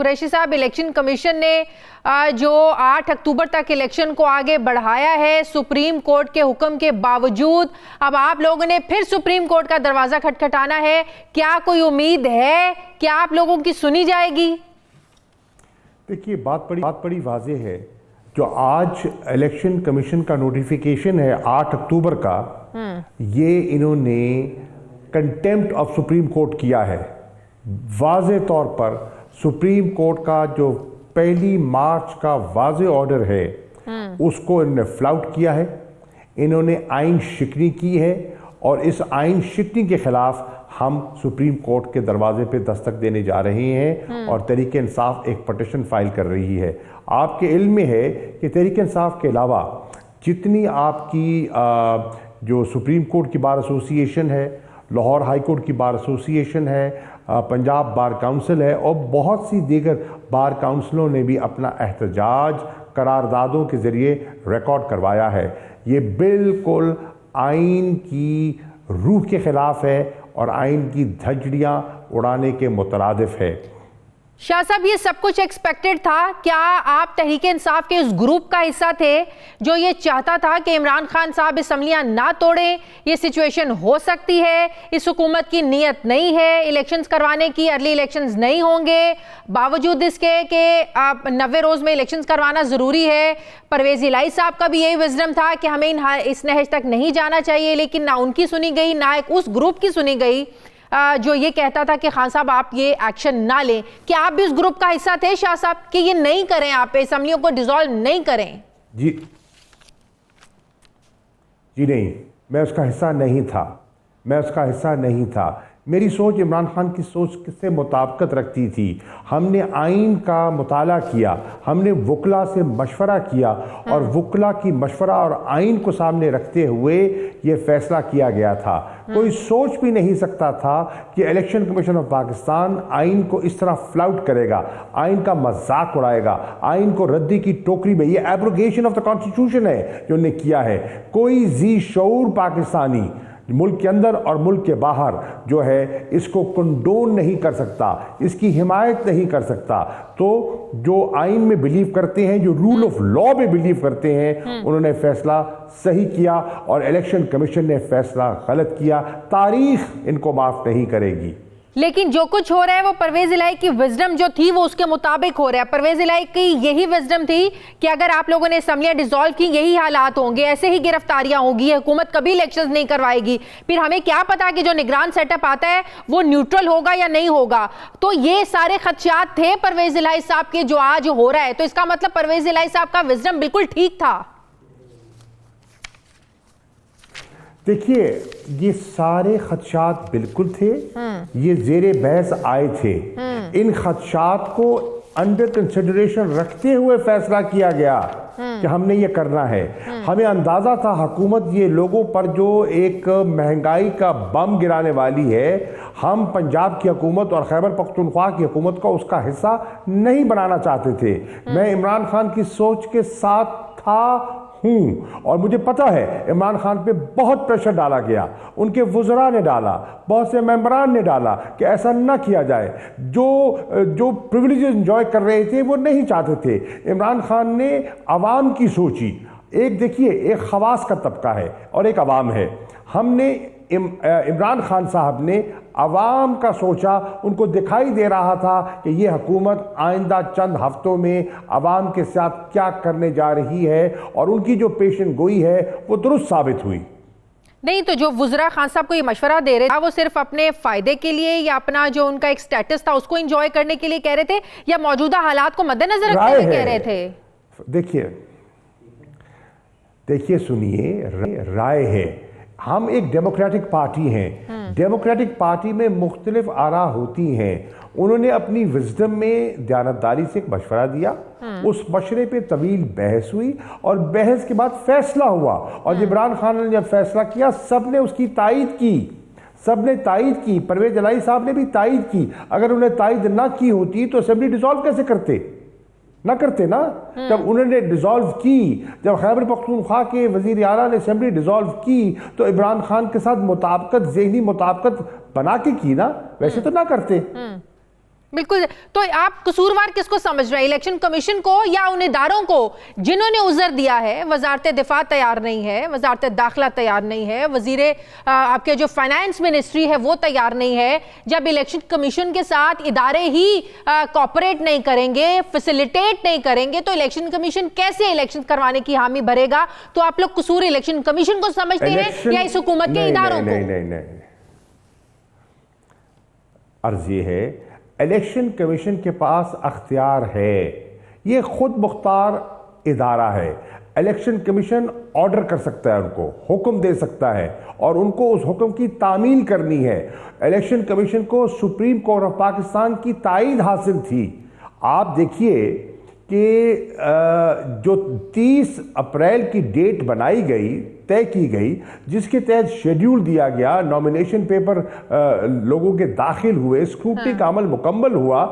कुरैशी साहब, election commission ने जो 8 अक्टूबर तक इलेक्शन को आगे बढ़ाया है सुप्रीम कोर्ट के हुक्म के बावजूद, अब आप लोगों ने फिर सुप्रीम कोर्ट का दरवाजा खटखटाना है। क्या कोई उम्मीद है कि आप लोगों की सुनी जाएगी? देखिए, बात बड़ी वाज़ेह है। जो आज इलेक्शन कमीशन का नोटिफिकेशन है 8 अक्टूबर का, ये इन्होंने कंटेम्प्ट ऑफ सुप्रीम कोर्ट किया है। वाज़े तौर पर सुप्रीम कोर्ट का जो 1 मार्च का वाज़े ऑर्डर है उसको इन्होंने फ्लाउट किया है। इन्होंने आइन शिकनी की है और इस आइन शिकनी के खिलाफ हम सुप्रीम कोर्ट के दरवाजे पे दस्तक देने जा रहे हैं और तहरीक इंसाफ एक पटिशन फाइल कर रही है। आपके इल्म में है कि तहरीक इंसाफ के अलावा जितनी आपकी जो सुप्रीम कोर्ट की बार एसोसिएशन है, लाहौर हाई कोर्ट की बार एसोसिएशन है, पंजाब बार काउंसिल है और बहुत सी दीगर बार काउंसिलों ने भी अपना एहतजाज करारदादों के ज़रिए रिकॉर्ड करवाया है। ये बिल्कुल आइन की रूह के ख़िलाफ़ है और आइन की धज्जियाँ उड़ाने के मुतरादिफ है। शाह साहब, ये सब कुछ एक्सपेक्टेड था। क्या आप तहरीक इंसाफ के उस ग्रुप का हिस्सा थे जो ये चाहता था कि इमरान खान साहब असम्बलियां ना तोड़ें? ये सिचुएशन हो सकती है, इस हुकूमत की नीयत नहीं है इलेक्शंस करवाने की, अर्ली इलेक्शंस नहीं होंगे, बावजूद इसके कि 90 रोज़ में इलेक्शंस करवाना ज़रूरी है। परवेज़ इलाही साहब का भी यही विज़डम था कि हमें इस नहज तक नहीं जाना चाहिए, लेकिन ना उनकी सुनी गई, ना एक उस ग्रुप की सुनी गई जो ये कहता था कि खान साहब आप ये एक्शन ना लें। क्या आप भी उस ग्रुप का हिस्सा थे शाह साहब कि ये नहीं करें, आप असम्बलियों को डिसॉल्व नहीं करें? जी नहीं, मैं उसका हिस्सा नहीं था। मेरी सोच इमरान खान की सोच से मुताबिकत रखती थी। हमने आइन का मुताला किया, हमने वकला से मशवरा किया और वकला की मशवरा और आइन को सामने रखते हुए ये फैसला किया गया था। कोई सोच भी नहीं सकता था कि इलेक्शन कमीशन ऑफ पाकिस्तान आइन को इस तरह फ्लाउट करेगा, आइन का मजाक उड़ाएगा, आइन को रद्दी की टोकरी में, ये एब्रोगेशन ऑफ द कॉन्स्टिट्यूशन है जो उन्होंने किया है। कोई जी शऊर पाकिस्तानी मुल्क के अंदर और मुल्क के बाहर जो है इसको कंडोन नहीं कर सकता, इसकी हिमायत नहीं कर सकता। तो जो आइन में बिलीव करते हैं, जो रूल ऑफ लॉ में बिलीव करते हैं, उन्होंने फैसला सही किया और इलेक्शन कमीशन ने फैसला गलत किया। तारीख इनको माफ नहीं करेगी। लेकिन जो कुछ हो रहा है वो परवेज इलाही की विजडम जो थी वो उसके मुताबिक हो रहा है। परवेज इलाही की यही विजडम थी कि अगर आप लोगों ने असम्बलियां डिसॉल्व की यही हालात होंगे, ऐसे ही गिरफ्तारियां होगी, हुकूमत कभी इलेक्शंस नहीं करवाएगी। फिर हमें क्या पता कि जो निगरान सेटअप आता है वो न्यूट्रल होगा या नहीं होगा। तो ये सारे खदशात थे परवेज इलाही साहब के जो आज हो रहा है। तो इसका मतलब परवेज इलाही साहब का विजडम बिल्कुल ठीक था। देखिए, ये सारे खदशात बिल्कुल थे, ये जेरे बहस आए थे। इन खदशात को अंडर कंसिडरेशन रखते हुए फैसला किया गया कि हमने ये करना है। हमें अंदाजा था हुकूमत ये लोगों पर जो एक महंगाई का बम गिराने वाली है, हम पंजाब की हुकूमत और खैबर पख्तूनख्वा की हुकूमत को उसका हिस्सा नहीं बनाना चाहते थे। मैं इमरान खान की सोच के साथ था हूँ और मुझे पता है इमरान खान पे बहुत प्रेशर डाला गया, उनके वुज़रा ने डाला, बहुत से मेंबरान ने डाला कि ऐसा ना किया जाए। जो प्रिविलेज एंजॉय कर रहे थे वो नहीं चाहते थे। इमरान खान ने आवाम की सोची। एक देखिए, एक खवास का तबका है और एक आवाम है। हमने इमरान खान साहब ने अवाम का सोचा, उनको दिखाई दे रहा था कि ये हुकूमत आइंदा चंद हफ्तों में अवाम के साथ क्या करने जा रही है और उनकी जो पेशन गोई है वो दुरुस्त साबित हुई। नहीं तो जो वुज़रा खान साहब को ये मशवरा दे रहे थे वो सिर्फ अपने फ़ायदे के लिए या अपना जो उनका एक स्टेटस था उसको एंजॉय करने के लिए कह रहे थे या मौजूदा हालात को मद्देनजर रखते हुए कह रहे थे? देखिए सुनिए, राय है। हम एक डेमोक्रेटिक पार्टी हैं। डेमोक्रेटिक पार्टी में मुख्तलिफ आरा होती हैं। उन्होंने अपनी विजडम में दयानतदारी से एक मशवरा दिया, उस मशवरे पे तवील बहस हुई और बहस के बाद फैसला हुआ। और इमरान खान ने जब फैसला किया सब ने उसकी तायीद की, परवेज इलाही साहब ने भी तायीद की। अगर उन्हें तायीद ना की होती तो असेंबली डिसॉल्व कैसे करते ना। जब उन्होंने डिसॉल्व की, जब खैबर पख्तूनख्वा के वज़ीर आला ने असेंबली डिसॉल्व की तो इमरान खान के साथ मुताबिकत, ज़हनी मुताबिकत बना के की ना, वैसे तो ना करते। बिल्कुल। तो आप कसूरवार किसको समझ रहे हैं, इलेक्शन कमीशन को या उन इदारों को जिन्होंने उज़र दिया है? वजारत दिफा तैयार नहीं है, वजारत दाखिला तैयार नहीं है, आपके जो फाइनेंस मिनिस्ट्री है वो तैयार नहीं है। जब इलेक्शन कमीशन के साथ इदारे ही कोऑपरेट नहीं करेंगे, फैसिलिटेट नहीं करेंगे, तो इलेक्शन कमीशन कैसे इलेक्शन करवाने की हामी भरेगा? तो आप लोग कसूर इलेक्शन कमीशन को समझते हैं या इस हुकूमत के इदारों को? नहीं, अर्ज ये है, इलेक्शन कमीशन के पास अख्तियार है, ये खुद मुख्तार इदारा है। इलेक्शन कमीशन ऑर्डर कर सकता है, उनको हुक्म दे सकता है और उनको उस हुक्म की तामील करनी है। इलेक्शन कमीशन को सुप्रीम कोर्ट ऑफ पाकिस्तान की तायीद हासिल थी। आप देखिए कि जो 30 अप्रैल की डेट बनाई गई, तय की गई, जिसके तहत शेड्यूल दिया गया, नॉमिनेशन पेपर लोगों के दाखिल हुए, स्क्रूटनी का अमल मुकम्मल हुआ,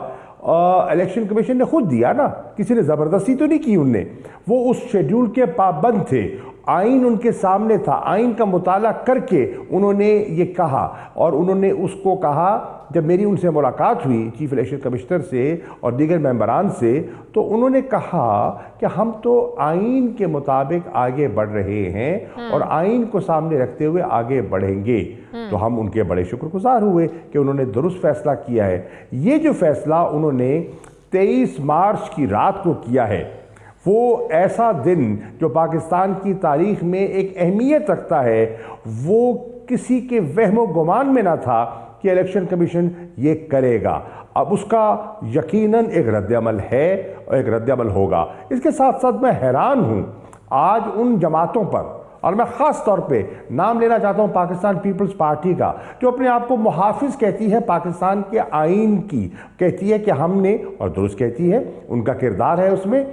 इलेक्शन कमीशन ने खुद दिया ना, किसी ने ज़बरदस्ती तो नहीं की। उनने वो उस शेड्यूल के पाबंद थे, आइन उनके सामने था, आइन का मुताला करके उन्होंने ये कहा। और उन्होंने उसको कहा, जब मेरी उनसे मुलाकात हुई चीफ इलेक्शन कमिश्नर से और दीगर मेंबरान से, तो उन्होंने कहा कि हम तो आइन के मुताबिक आगे बढ़ रहे हैं और आइन को सामने रखते हुए आगे बढ़ेंगे। तो हम उनके बड़े शुक्रगुजार हुए कि उन्होंने दुरुस्त फैसला किया है। ये जो फैसला उन्होंने 23 मार्च की रात को किया है, वो ऐसा दिन जो पाकिस्तान की तारीख में एक अहमियत रखता है, वो किसी के वहमो गुमान में ना था कि इलेक्शन कमीशन ये करेगा। अब उसका यकीनन एक रद्द-ए-अमल है और एक रद्द-ए-अमल होगा। इसके साथ साथ मैं हैरान हूँ आज उन जमातों पर, और मैं ख़ास तौर पे नाम लेना चाहता हूँ पाकिस्तान पीपल्स पार्टी का, जो अपने आप को मुहाफिज कहती है पाकिस्तान के आइन की, कहती है कि हमने, और दुरुस्त कहती है, उनका किरदार है उसमें,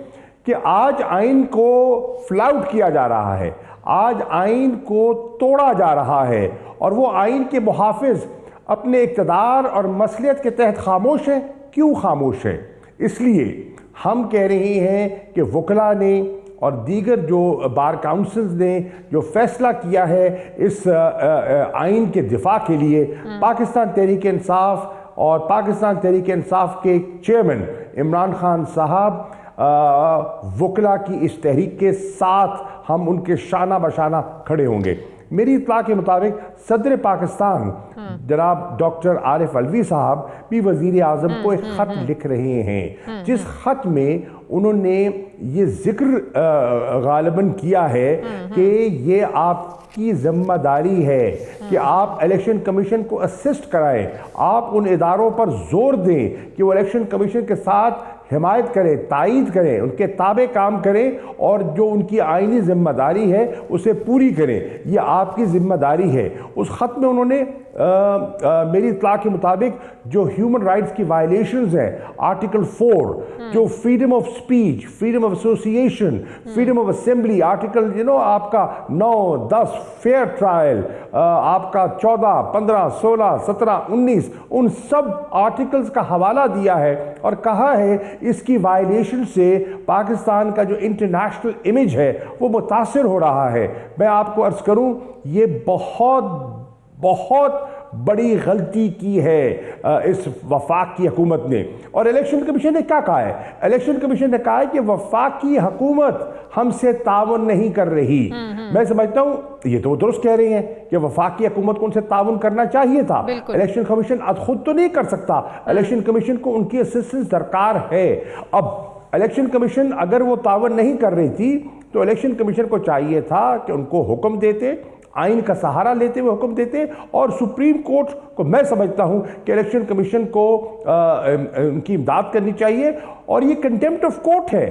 कि आज आइन को फ्लाउट किया जा रहा है, आज आइन को तोड़ा जा रहा है, और वो आइन के मुहाफिज अपने इक़्तिदार और मसलियत के तहत खामोश है। क्यों खामोश है? इसलिए हम कह रहे हैं कि वकला ने और दीगर जो बार काउंसिल्स ने जो फैसला किया है इस आइन के दिफा के लिए, पाकिस्तान तहरीक इंसाफ और पाकिस्तान तहरीक इंसाफ के चेयरमैन इमरान खान साहब वकला की इस तहरीक के साथ हम उनके शाना बशाना खड़े होंगे। मेरी इत्तला के मुताबिक सदर पाकिस्तान जनाब डॉक्टर आरिफ अलवी साहब भी वज़ीर आज़म को एक ख़त लिख रहे हैं, जिस ख़त में उन्होंने ये जिक्र गालिबन किया है कि ये आपकी ज़िम्मेदारी है कि आप इलेक्शन कमीशन को असिस्ट कराएं, आप उन इदारों पर जोर दें कि वो इलेक्शन कमीशन के साथ हिमायत करें, तायीद करें, उनके ताबे काम करें और जो उनकी आईनी जिम्मेदारी है उसे पूरी करें। ये आपकी जिम्मेदारी है। उस ख़त में उन्होंने मेरी इत्तला के मुताबिक जो ह्यूमन राइट्स की वायलेशंस हैं, आर्टिकल 4, जो freedom of speech, freedom of association, freedom of assembly, article आपका 9, 10 फेयर ट्रायल, आपका 14, 15, 16, 17, 19, उन सब आर्टिकल्स का हवाला दिया है और कहा है इसकी वायलेशन से पाकिस्तान का जो इंटरनेशनल इमेज है वो मुतासिर हो रहा है। मैं आपको अर्ज करूं, ये बहुत बड़ी गलती की है इस वफाक की हुकूमत ने। और इलेक्शन कमीशन ने क्या कहा है? इलेक्शन कमीशन ने कहा है कि वफाकी हुकूमत हमसे तावन नहीं कर रही। मैं समझता हूं ये तो वो दुरुस्त कह रही हैं कि वफाकी हुकूमत को उनसे तावन करना चाहिए था। इलेक्शन कमीशन खुद तो नहीं कर सकता, इलेक्शन कमीशन को उनकी असिस्टेंस दरकार है। अब इलेक्शन कमीशन अगर वो तावन नहीं कर रही थी तो इलेक्शन कमीशन को चाहिए था कि उनको हुक्म देते, आइन का सहारा लेते हुए हुक्म देते, और सुप्रीम कोर्ट को मैं समझता हूं कि इलेक्शन कमीशन को उनकी इमदाद करनी चाहिए। और ये कंटेम्प्ट ऑफ कोर्ट है।